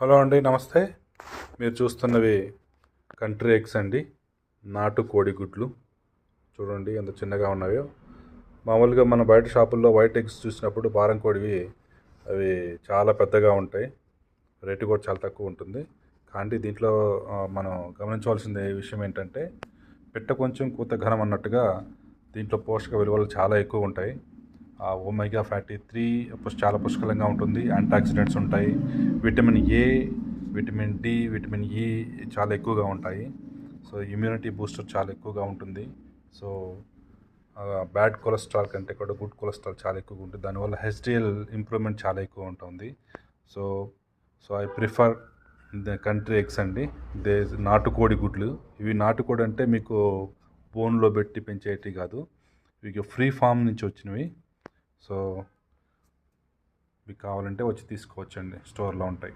Hello అండి, నమస్తే. మీరు చూస్తున్నవి కంట్రీ ఎగ్స్ అండి, నాటు కోడిగుడ్లు. చూడండి ఎంత చిన్నగా ఉన్నాయో. మామూలుగా మన బయట షాపుల్లో వైట్ ఎగ్స్ చూసినప్పుడు బారం కోడివి అవి చాలా పెద్దగా ఉంటాయి, రేటు కూడా చాలా తక్కువ ఉంటుంది. కానీ దీంట్లో మనం గమనించవలసిన విషయం ఏంటంటే, పిట్ట కొంచెం కూత ఘనం అన్నట్టుగా దీంట్లో పోషక విలువలు చాలా ఎక్కువ ఉంటాయి. ఒమేగా ఫ్యాటీ 3 చాలా పుష్కలంగా ఉంటుంది. యాంటాక్సిడెంట్స్ ఉంటాయి. Vitamin A, vitamin D, vitamin E చాలా ఎక్కువగా ఉంటాయి. సో ఇమ్యూనిటీ బూస్టర్ చాలా ఎక్కువగా ఉంటుంది. సో బ్యాడ్ కొలెస్ట్రాల్ కంటే కూడా గుడ్ కొలెస్ట్రాల్ చాలా ఎక్కువగా ఉంటుంది. దానివల్ల హెచ్డిఎల్ ఇంప్రూవ్మెంట్ చాలా ఎక్కువ ఉంటుంది. So so I prefer the country eggs అండి. నాటుకోడి గుడ్లు. ఇవి నాటుకోడి అంటే మీకు బోన్లో పెట్టి పెంచేటివి కాదు, ఇవి ఫ్రీ ఫామ్ నుంచి వచ్చినవి. సో మీకు కావాలంటే వచ్చి తీసుకోవచ్చండి, స్టోర్లో ఉంటాయి.